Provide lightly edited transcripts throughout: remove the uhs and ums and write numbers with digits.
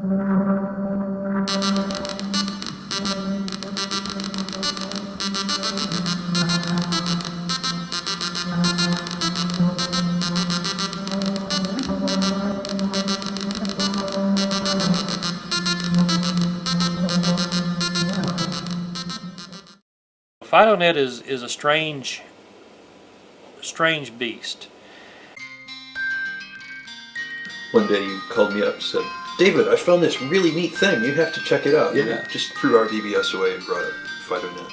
FidoNet is a strange beast. One day you called me up and said, "David, I found this really neat thing. You have to check it out." Yeah. Just threw our BBS away and brought up FidoNet.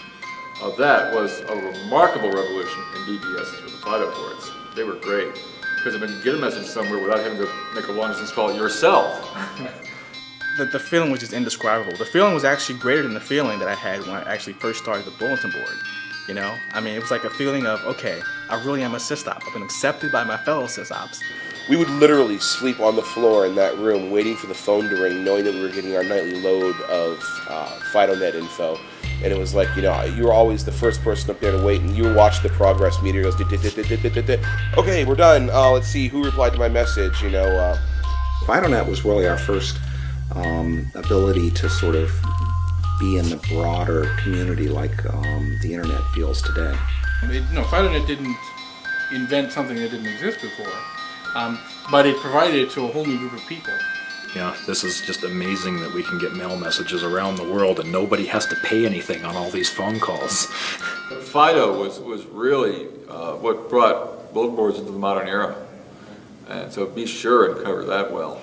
That was a remarkable revolution in BBSs with the Fido boards. They were great because I mean, you get a message somewhere without having to make a long distance call yourself. The feeling was just indescribable. The feeling was actually greater than the feeling that I had when I actually first started the bulletin board. You know, I mean, it was like a feeling of, okay, I really am a sysop. I've been accepted by my fellow sysops. We would literally sleep on the floor in that room waiting for the phone to ring, knowing that we were getting our nightly load of FidoNet info. And it was like, you know, you were always the first person up there to wait, and you would watch the progress meter. It goes, okay, we're done. Let's see who replied to my message, you know. FidoNet was really our first ability to sort of be in the broader community like the internet feels today. FidoNet didn't invent something that didn't exist before, but it provided it to a whole new group of people. Yeah, this is just amazing that we can get mail messages around the world and nobody has to pay anything on all these phone calls. Fido was really what brought bulletin boards into the modern era, and so be sure and cover that well.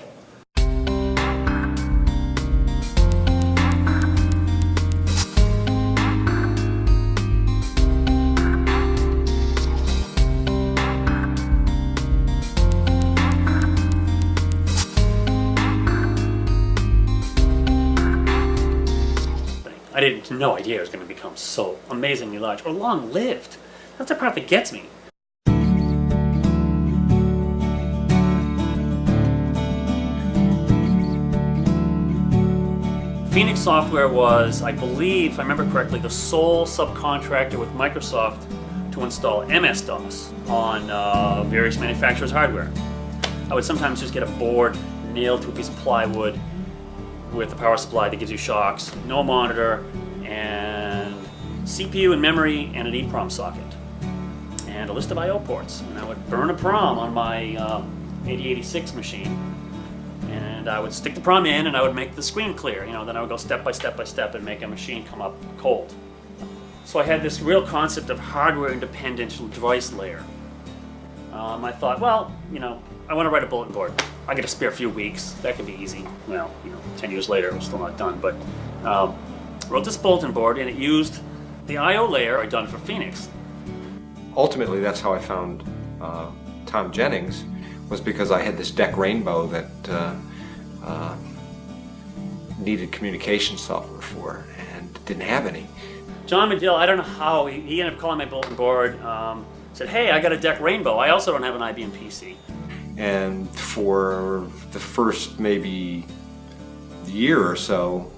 I had no idea it was going to become so amazingly large or long-lived. That's the part that gets me. Phoenix Software was, I believe, if I remember correctly, the sole subcontractor with Microsoft to install MS-DOS on various manufacturers' hardware. I would sometimes just get a board nailed to a piece of plywood with a power supply that gives you shocks, no monitor, and CPU and memory, and an EEPROM socket, and a list of I/O ports. And I would burn a PROM on my 8086 machine, and I would stick the PROM in, and I would make the screen clear. You know, then I would go step by step by step and make a machine come up cold. So I had this real concept of hardware-independent device layer. I thought, well, you know, I want to write a bulletin board. I get a spare few weeks. That could be easy. Well, you know, 10 years later, it was still not done. But wrote this bulletin board, and it used the I/O layer I'd done for Phoenix. Ultimately, that's how I found Tom Jennings, was because I had this deck rainbow that needed communication software for, and didn't have any. John Medill, I don't know how, he ended up calling my bulletin board, said, hey, I got a deck rainbow. I also don't have an IBM PC. And for the first maybe year or so,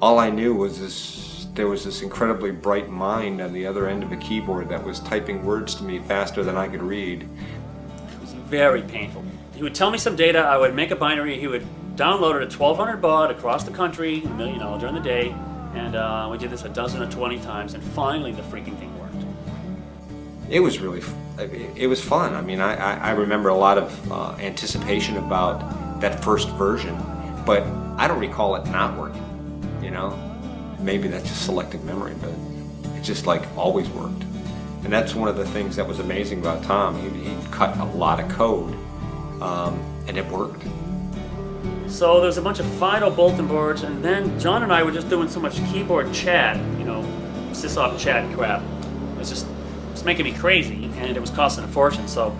all I knew was there was this incredibly bright mind on the other end of a keyboard that was typing words to me faster than I could read. It was very painful. He would tell me some data, I would make a binary, he would download it at 1200 baud across the country, you know, during the day, and we did this a dozen or 20 times, and finally the freaking thing worked. It was really, it was fun. I mean, I remember a lot of anticipation about that first version, but I don't recall it not working, you know? Maybe that's just selective memory, but it just like always worked. And that's one of the things that was amazing about Tom. He cut a lot of code, and it worked. So there's a bunch of Fido bulletin boards, and then John and I were just doing so much keyboard chat, you know, sysop chat crap. It was making me crazy, and it was costing a fortune. So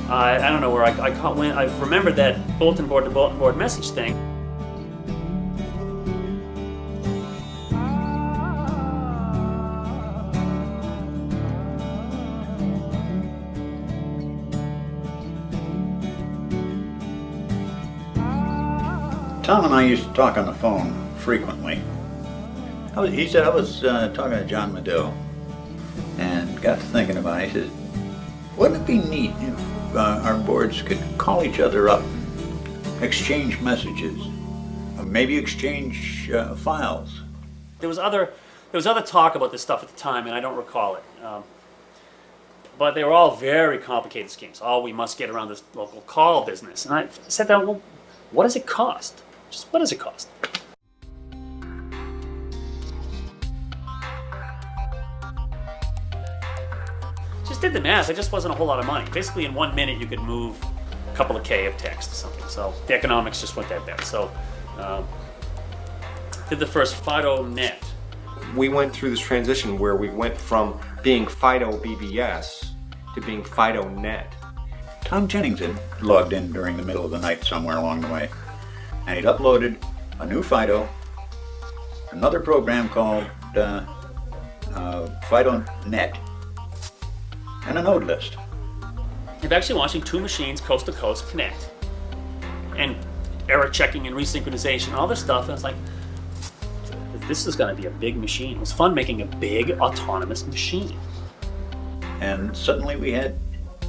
I don't know where I remembered that bulletin board to bulletin board message thing. Tom and I used to talk on the phone frequently. He said I was talking to John Medill and got to thinking about it. He said, wouldn't it be neat if our boards could call each other up, exchange messages, maybe exchange files. There was other talk about this stuff at the time, and I don't recall it. But they were all very complicated schemes. Oh, we must get around this local call business. And I said, well, what does it cost? Just what does it cost? Just did the math. It just wasn't a whole lot of money. Basically, in 1 minute, you could move a couple of K of text or something. So the economics just went that bad. So did the first FidoNet. We went through this transition where we went from being Fido BBS to being FidoNet. Tom Jennings had logged in during the middle of the night somewhere along the way, and he'd uploaded a new Fido, another program called FidoNet, and a node list. You're actually watching two machines coast to coast connect, and error checking and resynchronization, all this stuff. And it's like, this is going to be a big machine. It was fun making a big autonomous machine. And suddenly we had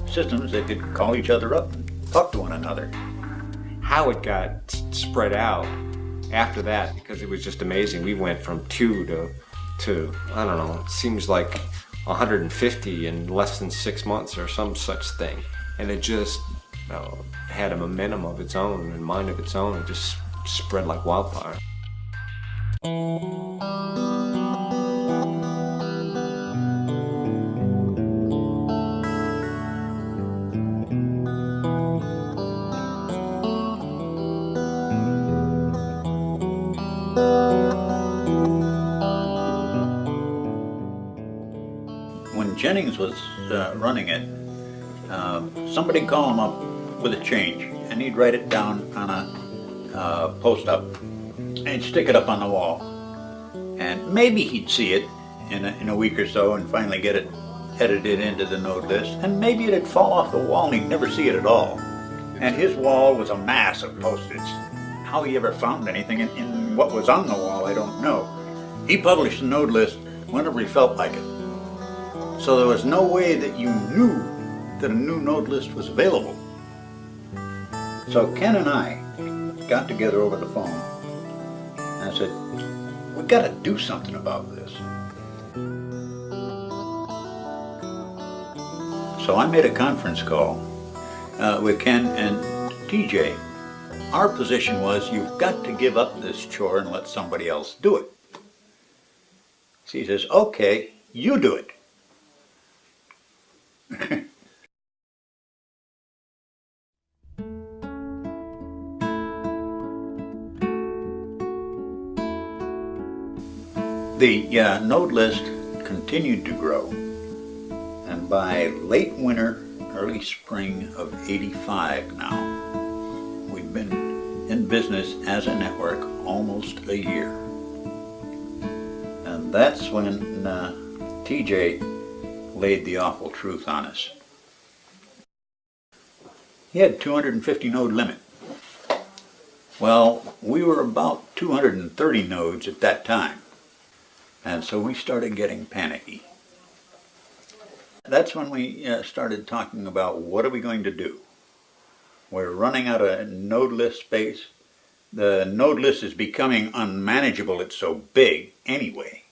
systems that could call each other up and talk to one another. How it got spread out after that, because it was just amazing. We went from 2 to I don't know, it seems like 150 in less than 6 months or some such thing. And it just had a momentum of its own and mind of its own and just spread like wildfire. When Jennings was running it, somebody'd call him up with a change, and he'd write it down on a post-up, and he'd stick it up on the wall. And maybe he'd see it in a week or so and finally get it edited into the node list, and maybe it'd fall off the wall and he'd never see it at all. And his wall was a mass of post-its. How he ever found anything in what was on the wall, I don't know. He published the node list whenever he felt like it. So there was no way that you knew that a new node list was available. So Ken and I got together over the phone, and I said, we've got to do something about this. So I made a conference call with Ken and TJ. Our position was, you've got to give up this chore and let somebody else do it. So he says, okay, you do it. The node list continued to grow, and by late winter, early spring of '85 now, we've been in business as a network almost a year. And that's when TJ laid the awful truth on us. He had 250 node limit. Well, we were about 230 nodes at that time. And so we started getting panicky. That's when we started talking about, what are we going to do? We're running out of node list space. The node list is becoming unmanageable. It's so big anyway.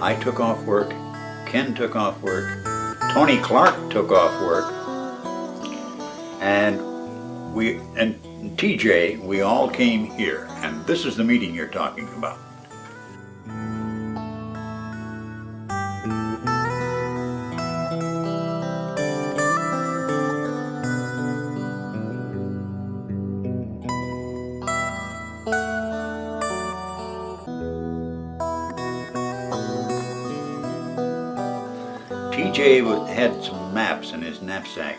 I took off work. Ken took off work, Tony Clark took off work, and TJ, we all came here, and this is the meeting you're talking about. TJ had some maps in his knapsack,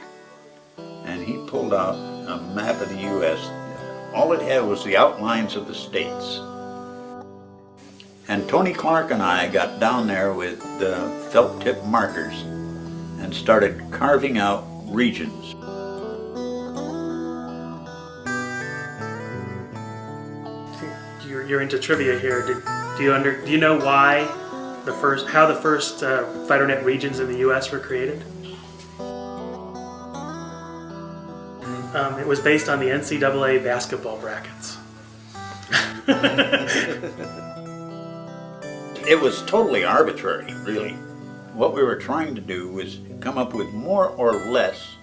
and he pulled out a map of the U.S. All it had was the outlines of the states. And Tony Clark and I got down there with felt tip markers and started carving out regions. You're you're into trivia here, do you know why how the first FidoNet regions in the U.S. were created? It was based on the NCAA basketball brackets. It was totally arbitrary, really. What we were trying to do was come up with more or less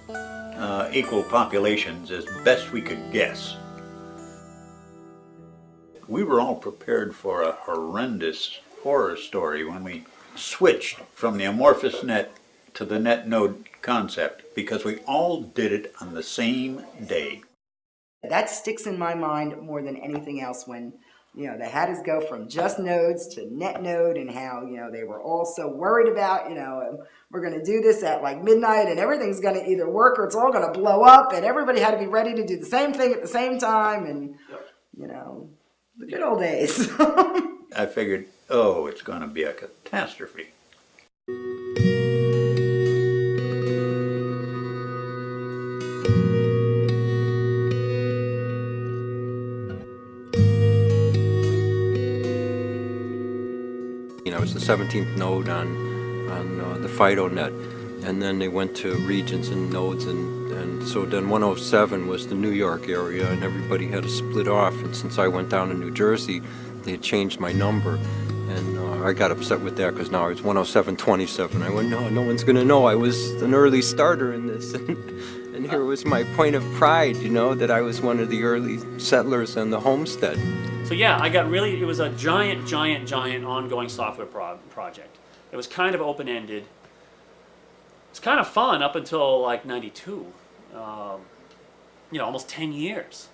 equal populations as best we could guess. We were all prepared for a horrendous horror story when we switched from the amorphous net to the net node concept, because we all did it on the same day. That sticks in my mind more than anything else when, they had us go from just nodes to net node, and how, they were all so worried about, we're going to do this at like midnight and everything's going to either work or it's all going to blow up, and everybody had to be ready to do the same thing at the same time, and, the good old days. I figured, oh, it's going to be a catastrophe. I was the 17th node on the FidoNet, and then they went to regions and nodes, and so then 107 was the New York area, and everybody had to split off, and since I went down to New Jersey, they had changed my number, and I got upset with that because now it's 10727. I went, no one's going to know I was an early starter in this, and here was my point of pride, that I was one of the early settlers on the homestead. So yeah, it was a giant ongoing software project. It was kind of open-ended. It's kind of fun up until like 92. Almost 10 years.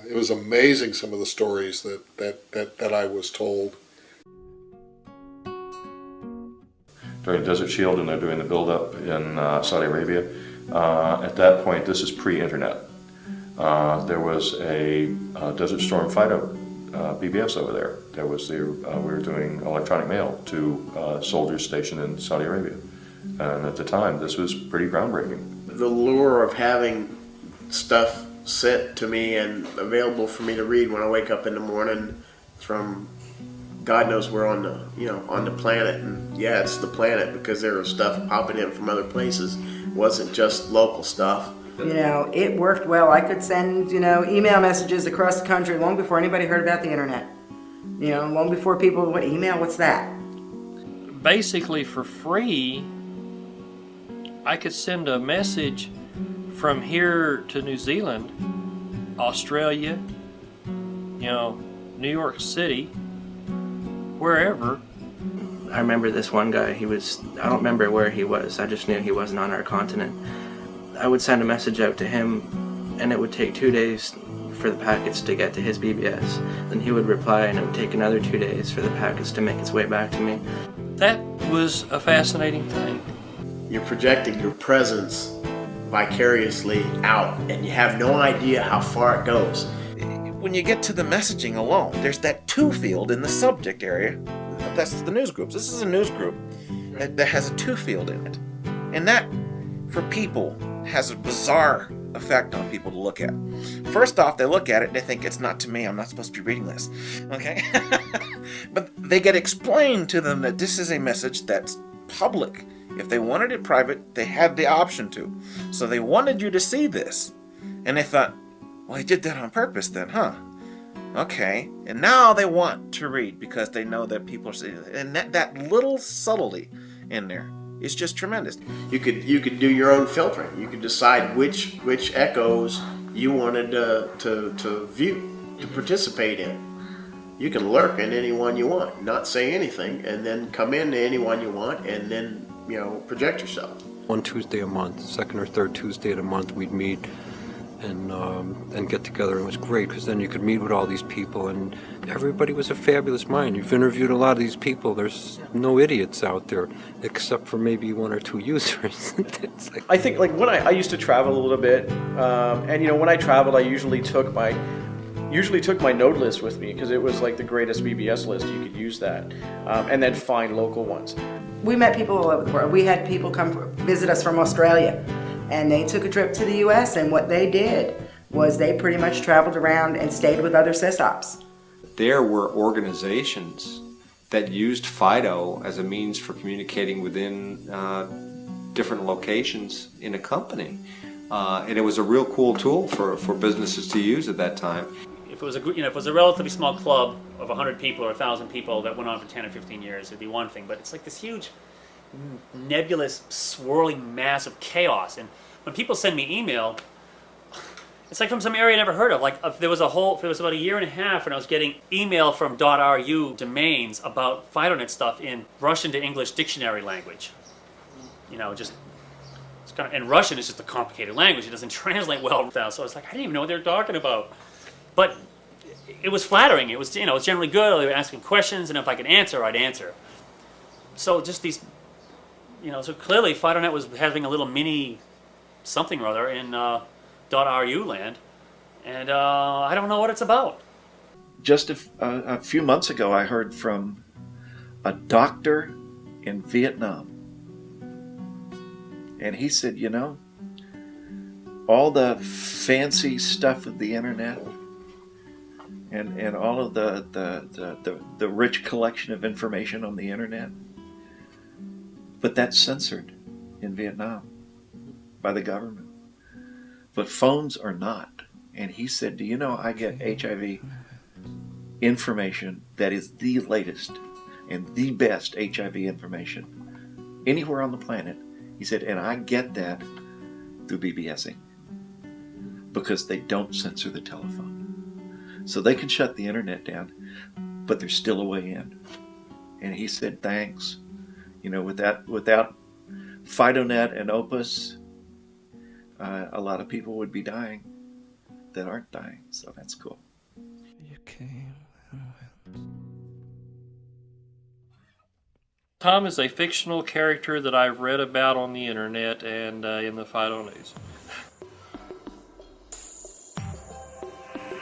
It was amazing, some of the stories that I was told. During Desert Shield, and they're doing the build-up in Saudi Arabia. At that point, this is pre-internet. There was a Desert Storm Fido BBS over there. We were doing electronic mail to soldiers stationed in Saudi Arabia. And at the time, this was pretty groundbreaking. The lure of having stuff sent to me and available for me to read when I wake up in the morning from God knows where on the planet, and yeah, it's the planet because there was stuff popping in from other places. It wasn't just local stuff. It worked well. I could send, email messages across the country long before anybody heard about the internet. Long before people would email, what's that? Basically for free, I could send a message from here to New Zealand, Australia, New York City, wherever. I remember this one guy, I don't remember where he was, I just knew he wasn't on our continent. I would send a message out to him and it would take 2 days for the packets to get to his BBS. Then he would reply and it would take another 2 days for the packets to make its way back to me. That was a fascinating thing. You're projecting your presence vicariously out, and you have no idea how far it goes. When you get to the messaging alone, there's that to field in the subject area. That's the news groups. This is a news group that has a to field in it. And that, for people, has a bizarre effect on people to look at. First off, they look at it and they think, it's not to me, I'm not supposed to be reading this. Okay? But they get explained to them that this is a message that's public. If they wanted it private, they had the option to. So they wanted you to see this. And they thought, well, he did that on purpose then, huh? Okay. And now they want to read because they know that people are seeing it. And that little subtlety in there is just tremendous. You could do your own filtering. You could decide which echoes you wanted to view, to participate in. You can lurk in any one you want, not say anything, and then come into any one you want, and then, you know, project yourself. One Tuesday a month, second or third Tuesday of the month, we'd meet and get together. It was great because then you could meet with all these people, and everybody was a fabulous mind. You've interviewed a lot of these people. There's no idiots out there, except for maybe one or two users. I think, like, when I used to travel a little bit, and you know, when I traveled, I usually took my node list with me because it was like the greatest BBS list. You could use that, and then find local ones. We met people all over the world. We had people come visit us from Australia, and they took a trip to the US, and what they did was they pretty much traveled around and stayed with other sysops. There were organizations that used FIDO as a means for communicating within different locations in a company. And it was a real cool tool for businesses to use at that time. If it was if it was a relatively small club of 100 people or 1,000 people that went on for 10 or 15 years, it'd be one thing. But it's like this huge, nebulous, swirling mass of chaos. And when people send me email, it's like from some area I never heard of. Like if there was about a year and a half when I was getting email from .ru domains about FidoNet stuff in Russian to English dictionary language. You know, just it's kind of, and Russian is just a complicated language. It doesn't translate well. So I was like, I didn't even know what they were talking about. But it was flattering. It was, you know, it was generally good. They were asking questions, and if I could answer, I'd answer. So just these, you know, so clearly FidoNet was having a little mini something or other in .ru land, and I don't know what it's about. Just a few months ago, I heard from a doctor in Vietnam, and he said, you know, all the fancy stuff of the internet and all of the rich collection of information on the internet, but that's censored in Vietnam by the government. But phones are not. And he said, do you know I get HIV information that is the latest and the best HIV information anywhere on the planet? He said, and I get that through BBSing because they don't censor the telephone. So they can shut the internet down, but there's still a way in. And he said, thanks. You know, without FidoNet and Opus, a lot of people would be dying that aren't dying, so that's cool. Tom is a fictional character that I've read about on the internet and in the Fido News.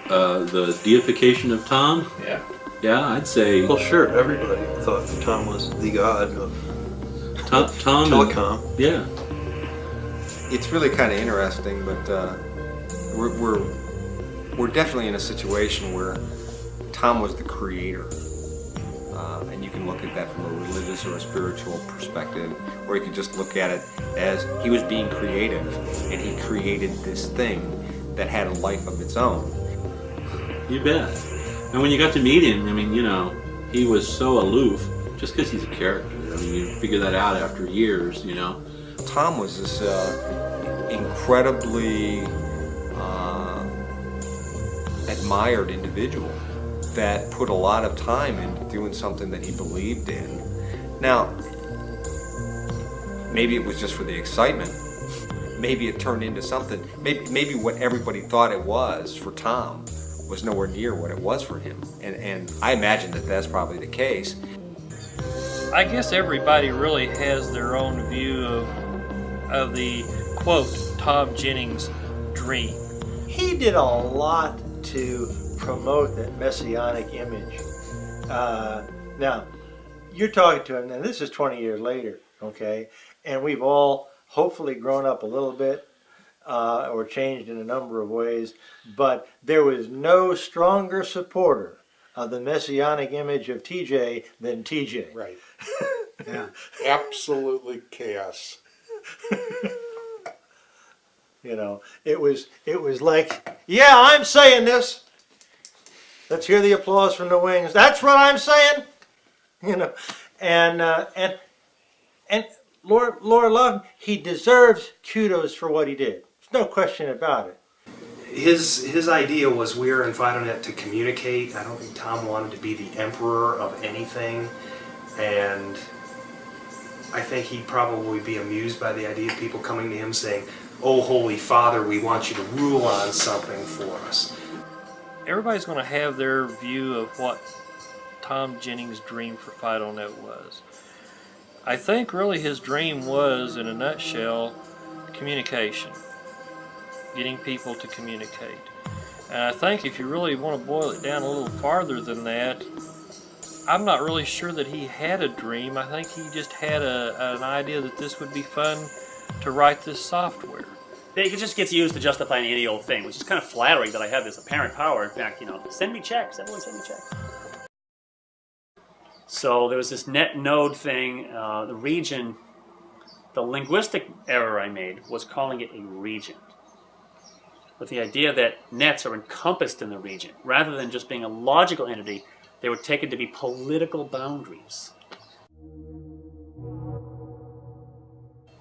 The deification of Tom? Yeah. Yeah, I'd say... Well, sure, everybody thought Tom was the god of Tom telecom. Yeah. It's really kind of interesting, but we're definitely in a situation where Tom was the creator, and you can look at that from a religious or a spiritual perspective, or you can just look at it as he was being creative, and he created this thing that had a life of its own. You bet. And when you got to meet him, I mean, you know, he was so aloof, just because he's a character. I mean, you figure that out after years, you know. Tom was this incredibly admired individual that put a lot of time into doing something that he believed in, Now, maybe it was just for the excitement. Maybe it turned into something. Maybe what everybody thought it was for Tom was nowhere near what it was for him. And I imagine that that's probably the case. I guess everybody really has their own view of the, quote, Tom Jennings dream. He did a lot to promote that messianic image. Now, you're talking to him, and this is 20 years later, okay? And we've all hopefully grown up a little bit or changed in a number of ways, but there was no stronger supporter of the messianic image of TJ than TJ. Right. Yeah. Absolutely chaos. You know, it was like, yeah, I'm saying this. Let's hear the applause from the wings. That's what I'm saying. You know, and Laura Love, he deserves kudos for what he did. There's no question about it. His idea was we were in FidoNet to communicate. I don't think Tom wanted to be the emperor of anything, and I think he'd probably be amused by the idea of people coming to him saying, "Oh, Holy Father, we want you to rule on something for us." Everybody's going to have their view of what Tom Jennings' dream for FidoNet was. I think really his dream was, in a nutshell, communication. Getting people to communicate. And I think if you really want to boil it down a little farther than that, I'm not really sure that he had a dream. I think he just had an idea that this would be fun to write this software. It just gets used to justify any old thing, which is kind of flattering that I have this apparent power. In fact, you know, send me checks. Everyone send me checks. So there was this net node thing. The region, the linguistic error I made was calling it a region, with the idea that nets are encompassed in the region. Rather than just being a logical entity, they were taken to be political boundaries.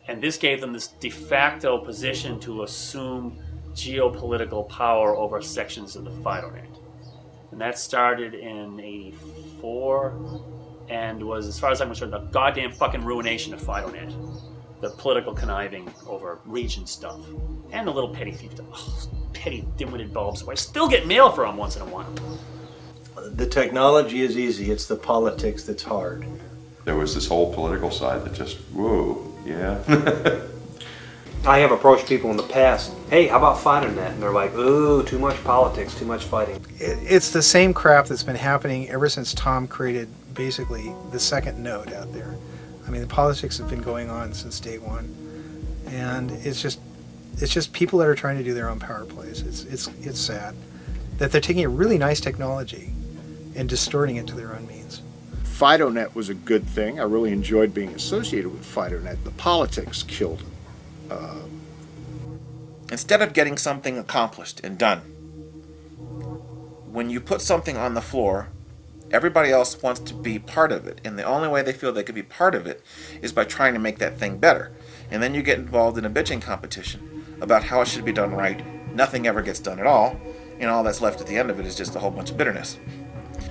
And this gave them this de facto position to assume geopolitical power over sections of the FidoNet. And that started in '84 and was, as far as I'm concerned, the goddamn fucking ruination of FidoNet. The political conniving over region stuff. And the little petty thief stuff. Oh, petty dim-witted bulbs. I still get mail from them once in a while. The technology is easy. It's the politics that's hard. There was this whole political side that just, whoa, yeah. I have approached people in the past, hey, how about FidoNet? And they're like, ooh, too much politics, too much fighting. It's the same crap that's been happening ever since Tom created basically the second node out there. I mean, the politics have been going on since day one. And it's just people that are trying to do their own power plays. It's sad that they're taking a really nice technology and distorting it to their own means. FidoNet was a good thing. I really enjoyed being associated with FidoNet. The politics killed it. Instead of getting something accomplished and done, when you put something on the floor, everybody else wants to be part of it, and the only way they feel they can be part of it is by trying to make that thing better. And then you get involved in a bitching competition about how it should be done right. Nothing ever gets done at all, and all that's left at the end of it is just a whole bunch of bitterness.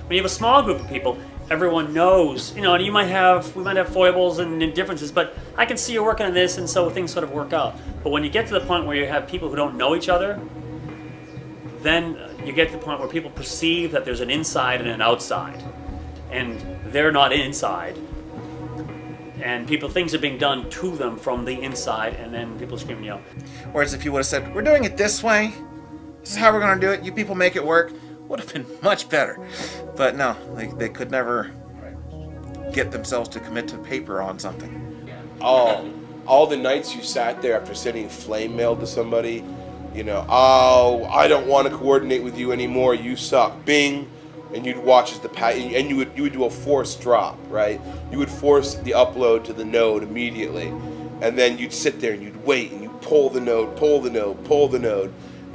When you have a small group of people, everyone knows, you know, and we might have foibles and differences, but I can see you working on this, and so things sort of work out. But when you get to the point where you have people who don't know each other, then you get to the point where people perceive that there's an inside and an outside, and they're not inside, and things are being done to them from the inside, and then people scream and yell. Whereas if you would have said, we're doing it this way, this is how we're going to do it, you people make it work, would have been much better. But no, they could never get themselves to commit to paper on something. All the nights you sat there after sending flame mail to somebody, you know, oh, I don't want to coordinate with you anymore, you suck, bing, and you'd watch as and you would do a forced drop, right? You would force the upload to the node immediately, and then you'd sit there and you'd wait, and you'd pull the node,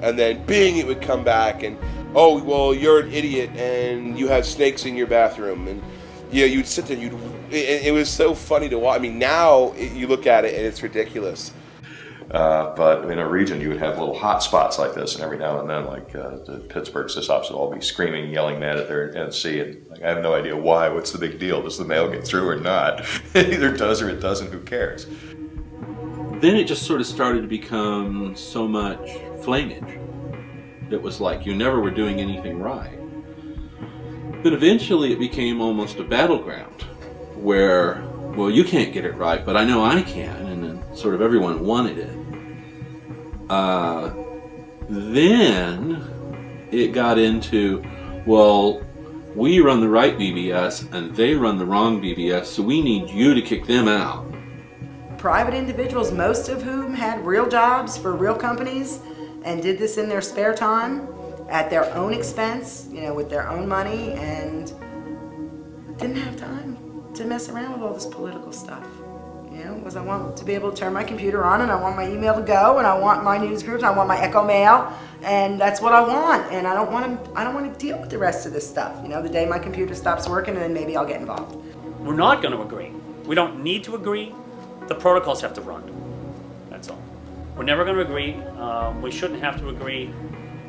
and then bing, it would come back, and oh, well, you're an idiot, and you have snakes in your bathroom, and you'd sit there, it was so funny to watch. I mean, now you look at it and it's ridiculous. But in a region, you would have little hot spots like this, and every now and then, like the Pittsburgh sysops would all be screaming, yelling mad at their NC, and like, I have no idea why. What's the big deal? Does the mail get through or not? It either does or it doesn't. Who cares? Then it just sort of started to become so much flamage. It was like you never were doing anything right. But eventually it became almost a battleground where, well, you can't get it right, but I know I can, and then sort of everyone wanted it. Then it got into, well, we run the right BBS and they run the wrong BBS, so we need you to kick them out. Private individuals, most of whom had real jobs for real companies and did this in their spare time at their own expense, you know, with their own money, and didn't have time to mess around with all this political stuff. You know, was I want to be able to turn my computer on, and I want my email to go, and I want my news groups, I want my Echo Mail, and that's what I want. And I don't want to deal with the rest of this stuff. You know, the day my computer stops working, and then maybe I'll get involved. We're not going to agree. We don't need to agree. The protocols have to run. That's all. We're never going to agree. We shouldn't have to agree.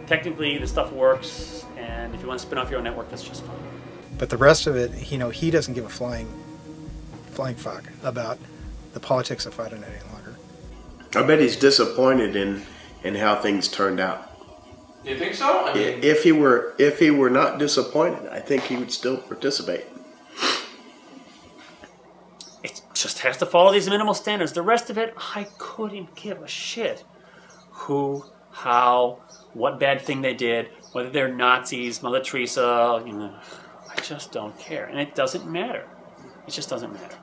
Technically, the stuff works, and if you want to spin off your own network, that's just fine. But the rest of it, you know, he doesn't give a flying fuck about the politics of FidoNet any longer. I bet he's disappointed in how things turned out. Do you think so? I mean, If he were not disappointed, I think he would still participate. It just has to follow these minimal standards. The rest of it, I couldn't give a shit. Who, how, what bad thing they did, whether they're Nazis, Mother Teresa, you know, I just don't care. And it doesn't matter. It just doesn't matter.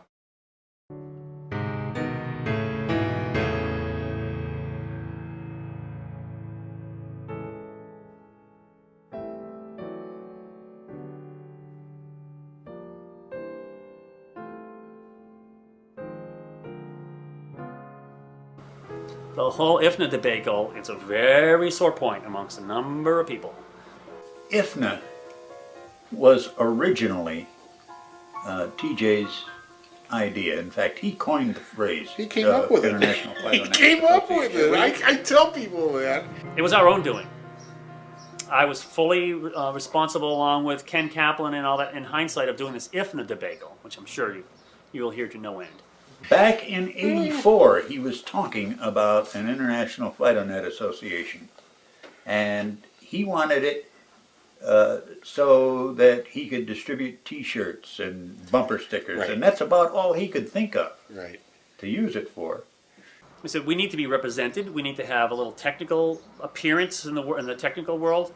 The whole IFNA debacle, it's a very sore point amongst a number of people. IFNA was originally TJ's idea. In fact, he coined the phrase. He came up with it. He came up with it. I tell people that. It was our own doing. I was fully responsible, along with Ken Kaplan and all that, in hindsight, of doing this IFNA debacle, which I'm sure you will hear to no end. Back in '84, he was talking about an International FidoNet Association, and he wanted it so that he could distribute T-shirts and bumper stickers, Right. and that's about all he could think of Right. to use it for. We said we need to be represented. We need to have a little technical appearance in the technical world,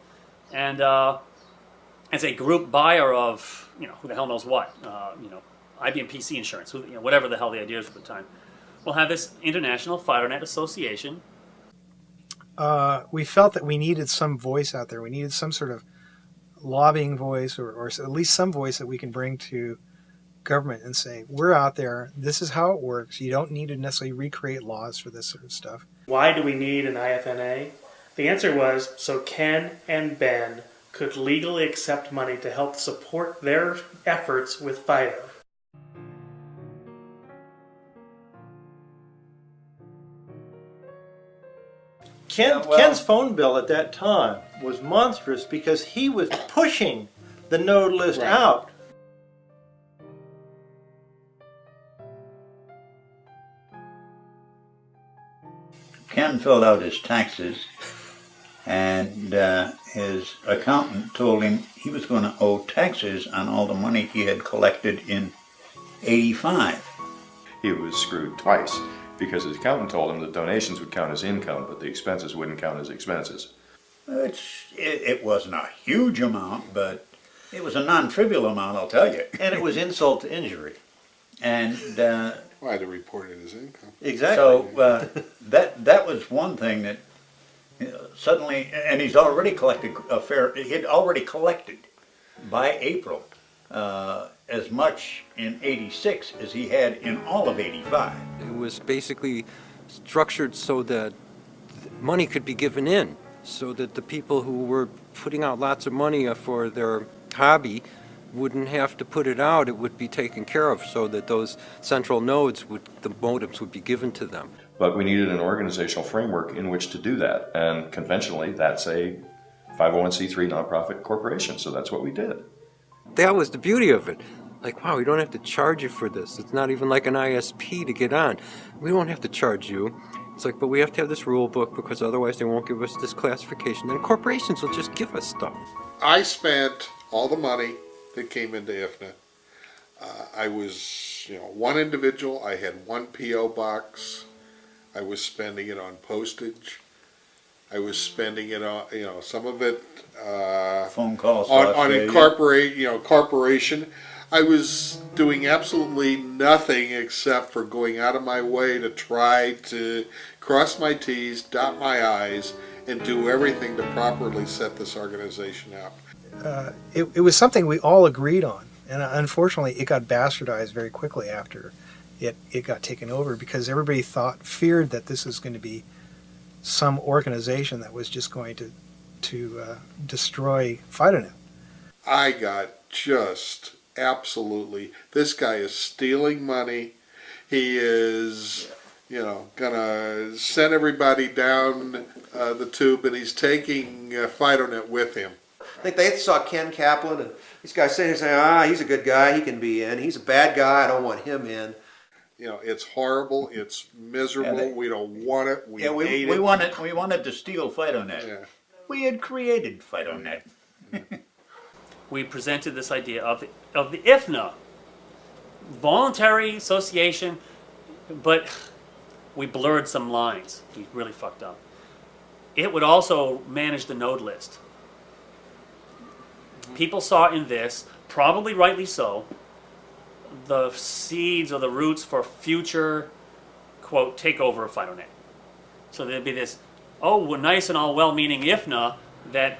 and as a group buyer of, you know, who the hell knows what, you know, IBM PC insurance, who, you know, whatever the hell the idea is at the time, we'll have this International FidoNet Association. We felt that we needed some voice out there. We needed some sort of lobbying voice, or at least some voice that we can bring to government and say, we're out there, this is how it works. You don't need to necessarily recreate laws for this sort of stuff. Why do we need an IFNA? The answer was so Ken and Ben could legally accept money to help support their efforts with FIDO. Ken's phone bill at that time was monstrous because he was pushing the node list out. Ken filled out his taxes, and his accountant told him he was going to owe taxes on all the money he had collected in '85. He was screwed twice because his accountant told him the donations would count as income, but the expenses wouldn't count as expenses. It wasn't a huge amount, but it was a non-trivial amount, I'll tell you. And it was insult to injury. And I had to report it as income. Exactly. So that was one thing that suddenly, and he's already collected he'd already collected by April as much in '86 as he had in all of '85. It was basically structured so that money could be given in, so that the people who were putting out lots of money for their hobby wouldn't have to put it out. It would be taken care of so that those central nodes, the modems would be given to them. But we needed an organizational framework in which to do that. And conventionally, that's a 501c3 nonprofit corporation. So that's what we did. That was the beauty of it. Like, wow, we don't have to charge you for this. It's not even like an ISP to get on. We don't have to charge you. It's like, but we have to have this rule book because otherwise they won't give us this classification. Then corporations will just give us stuff. I spent all the money that came into IFNA. I was, one individual. I had one P.O. box. I was spending it on postage. I was spending it on, some of it phone calls on corporation. I was doing absolutely nothing except for going out of my way to try to cross my T's, dot my I's, and do everything to properly set this organization up. It was something we all agreed on, and unfortunately it got bastardized very quickly after it got taken over, because everybody feared that this was going to be some organization that was just going to destroy FidoNet. I got just absolutely, this guy is stealing money. He is, gonna send everybody down the tube, and he's taking FidoNet with him. I think they saw Ken Kaplan and these guys saying, he's a good guy, he can be in. He's a bad guy, I don't want him in. It's horrible, it's miserable, we don't want it, we hate it. We wanted to steal FidoNet. Yeah. We had created FidoNet. We presented this idea of the IFNA, voluntary association, but we blurred some lines. We really fucked up. It would also manage the node list. People saw in this, probably rightly so, the seeds or the roots for future, quote, takeover of FidoNet. So there'd be this, nice and all well-meaning IFNA that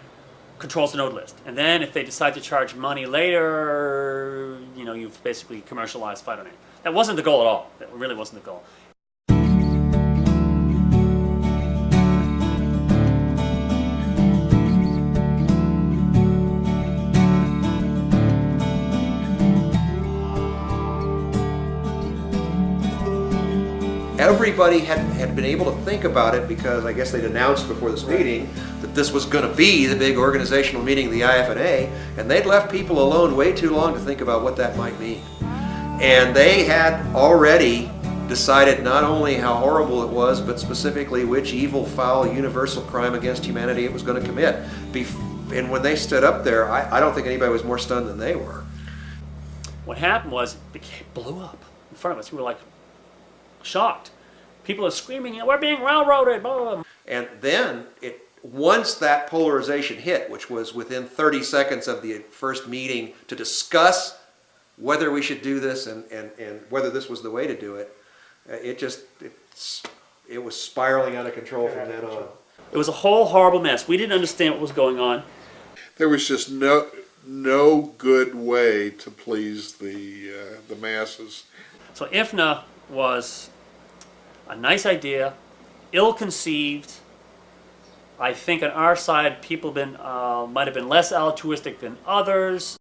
controls the node list. And then if they decide to charge money later, you've basically commercialized FidoNet. That wasn't the goal at all. That really wasn't the goal. Everybody had been able to think about it because I guess they'd announced before this meeting that this was going to be the big organizational meeting of the IFNA, and they'd left people alone way too long to think about what that might mean. And they had already decided not only how horrible it was, but specifically which evil, foul, universal crime against humanity it was going to commit. And when they stood up there, I don't think anybody was more stunned than they were. What happened was it blew up in front of us. We were like shocked. People are screaming, we're being railroaded, blah, blah, blah. And then, once that polarization hit, which was within 30 seconds of the first meeting to discuss whether we should do this and whether this was the way to do it, it was spiraling out of control from then on. It was a whole horrible mess. We didn't understand what was going on. There was just no good way to please the masses. So IFNA was a nice idea, ill-conceived. I think on our side, people might have been less altruistic than others.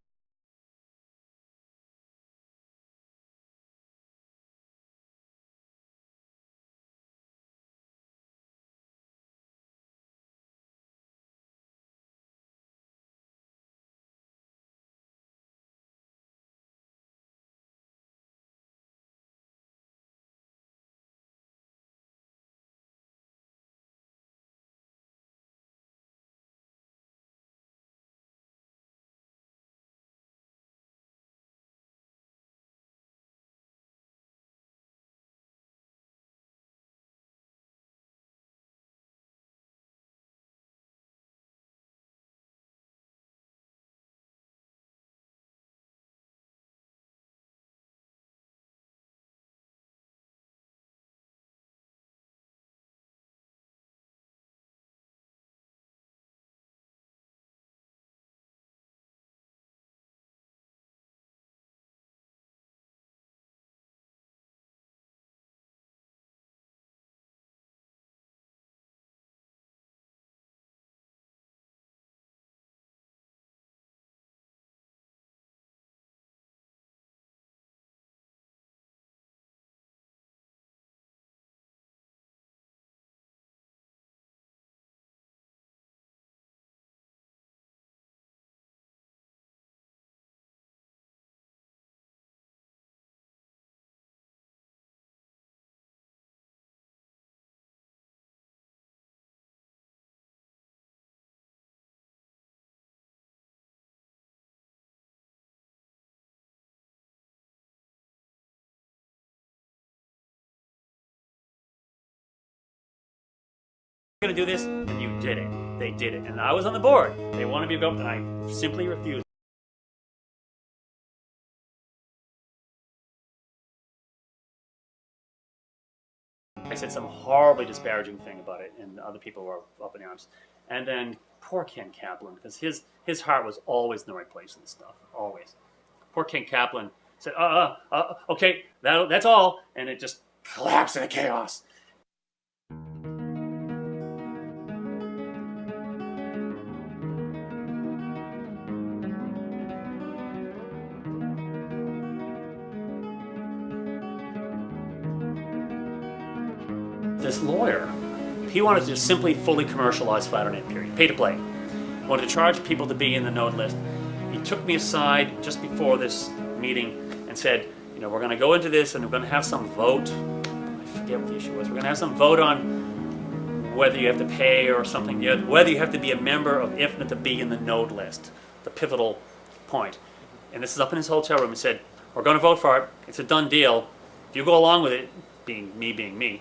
You're gonna do this, and you did it. They did it, and I was on the board. They wanted me to go, and I simply refused. I said some horribly disparaging thing about it, and other people were up in arms. And then poor Ken Kaplan, because his heart was always in the right place in this stuff, always. Poor Ken Kaplan said, okay, that's all, and it just collapsed into chaos. This lawyer, he wanted to just simply fully commercialize FidoNet, period, pay to play. He wanted to charge people to be in the node list. He took me aside just before this meeting and said, you know, we're going to go into this and we're going to have some vote. I forget what the issue was. We're going to have some vote on whether you have to pay or something, whether you have to be a member of IFNet to be in the node list, the pivotal point. And this is up in his hotel room. He said, we're going to vote for it. It's a done deal. If you go along with it, being me,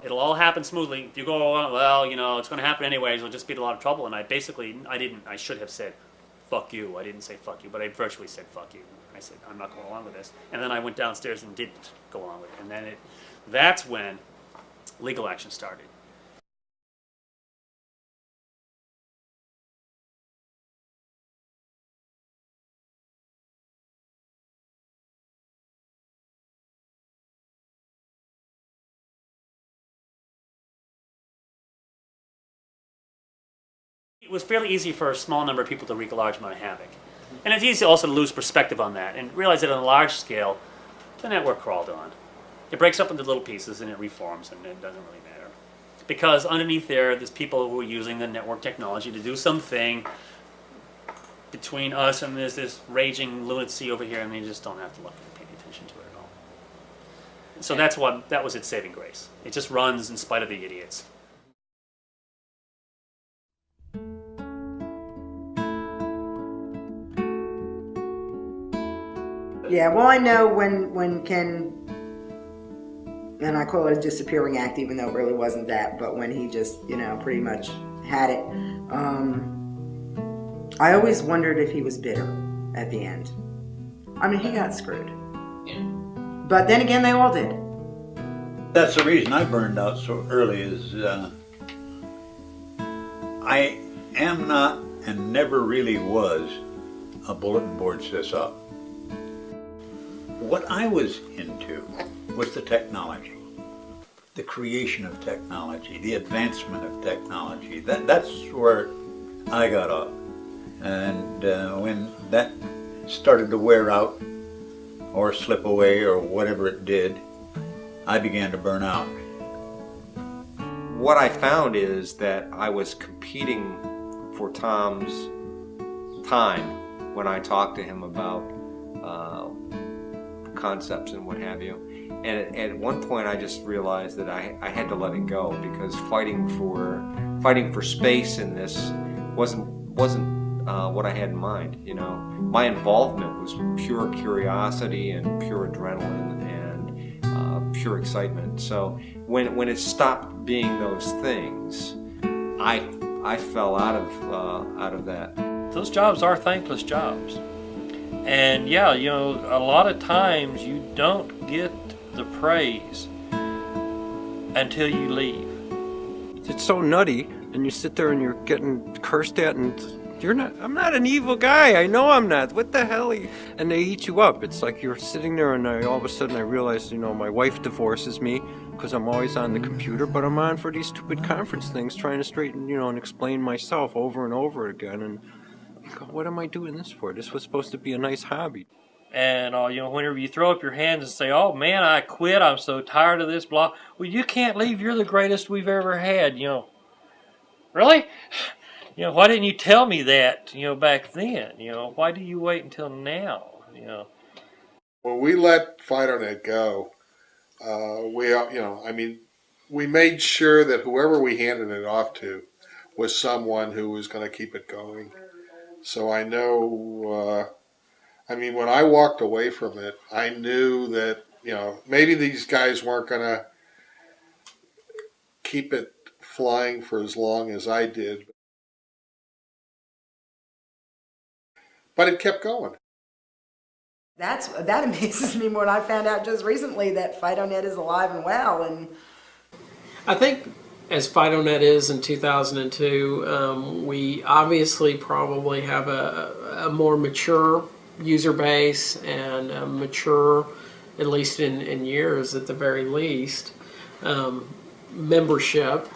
it'll all happen smoothly. If you go along, well, you know, it's going to happen anyways. It'll just be a lot of trouble. And I should have said, fuck you. I didn't say fuck you, but I virtually said fuck you. I said, I'm not going along with this. And then I went downstairs and didn't go along with it. And then that's when legal action started. It was fairly easy for a small number of people to wreak a large amount of havoc. And it's easy also to lose perspective on that and realize that on a large scale, the network crawled on. It breaks up into little pieces and it reforms, and it doesn't really matter. Because underneath there's people who are using the network technology to do something between us, and there's this raging lunacy over here, and they just don't have to look and pay attention to it at all. So that was its saving grace. It just runs in spite of the idiots. Yeah, well, I know when Ken, and I call it a disappearing act, even though it really wasn't that, but when he just, you know, pretty much had it, I always wondered if he was bitter at the end. I mean, he got screwed. But then again, they all did. That's the reason I burned out so early is I am not and never really was a bulletin board sys-op. What I was into was the technology, the creation of technology, the advancement of technology. That's where I got off. And when that started to wear out or slip away or whatever it did, I began to burn out. What I found is that I was competing for Tom's time when I talked to him about concepts and what have you. And at one point I just realized that I had to let it go, because fighting for space in this wasn't what I had in mind. You know, my involvement was pure curiosity and pure adrenaline and pure excitement. So when it stopped being those things, I fell out of that. Those jobs are thankless jobs. And yeah, you know, a lot of times you don't get the praise until you leave. It's so nutty, and you sit there and you're getting cursed at, and I'm not an evil guy, I know I'm not, what the hell? And they eat you up. It's like you're sitting there and all of a sudden I realize, you know, my wife divorces me because I'm always on the computer, but I'm on for these stupid conference things trying to straighten, you know, and explain myself over and over again, and what am I doing this for? This was supposed to be a nice hobby. And you know, whenever you throw up your hands and say, "Oh man, I quit. I'm so tired of this." Blah. Well, you can't leave. You're the greatest we've ever had. You know, really? You know, why didn't you tell me that? You know, back then. You know, why do you wait until now? You know. When we let FidoNet go, we made sure that whoever we handed it off to was someone who was going to keep it going. So I know, when I walked away from it, I knew that, you know, maybe these guys weren't going to keep it flying for as long as I did. But it kept going. That amazes me more. And I found out just recently that FidoNet is alive and well. And I think as FidoNet is in 2002, we obviously probably have a more mature user base and a mature, at least in years at the very least, membership.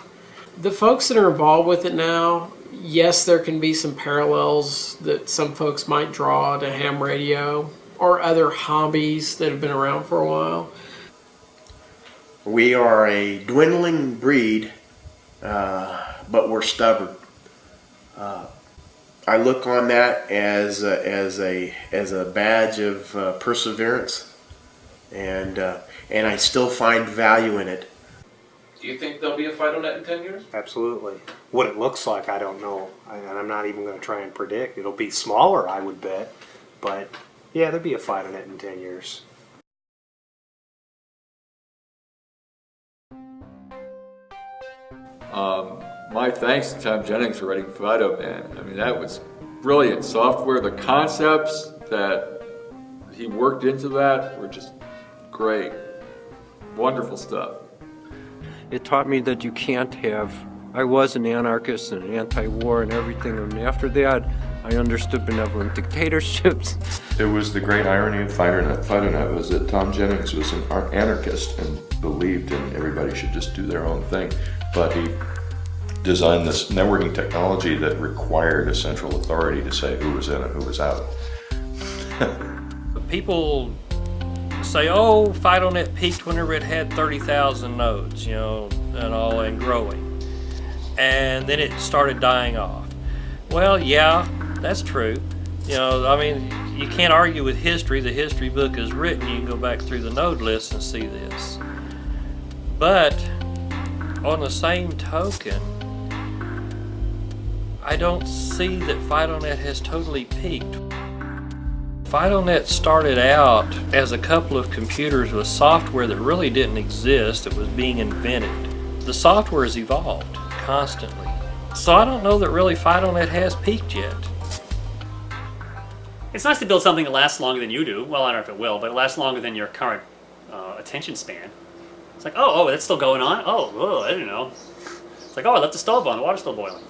The folks that are involved with it now, yes, there can be some parallels that some folks might draw to ham radio or other hobbies that have been around for a while. We are a dwindling breed, but we're stubborn. I look on that as a badge of perseverance, and I still find value in it. Do you think there'll be a FidoNet in 10 years? Absolutely. What it looks like, I don't know, and I'm not even going to try and predict. It'll be smaller, I would bet, but yeah, there'll be a FidoNet in 10 years. My thanks to Tom Jennings for writing FidoNet. I mean, that was brilliant software. The concepts that he worked into that were just great. Wonderful stuff. It taught me that you can't have, I was an anarchist and anti-war and everything, and after that I understood benevolent dictatorships. It was the great irony of FidoNet. FidoNet was that Tom Jennings was an anarchist and believed in everybody should just do their own thing, but he designed this networking technology that required a central authority to say who was in and who was out. People say, oh, FidoNet peaked whenever it had 30,000 nodes, and growing. And then it started dying off. Well, yeah, that's true. You can't argue with history. The history book is written. You can go back through the node list and see this. But on the same token, I don't see that FidoNet has totally peaked. FidoNet started out as a couple of computers with software that really didn't exist, that was being invented. The software has evolved constantly. So I don't know that really FidoNet has peaked yet. It's nice to build something that lasts longer than you do. Well, I don't know if it will, but it lasts longer than your current attention span. It's like, oh, that's still going on? Oh, I didn't know. It's like, oh, I left the stove on, the water's still boiling.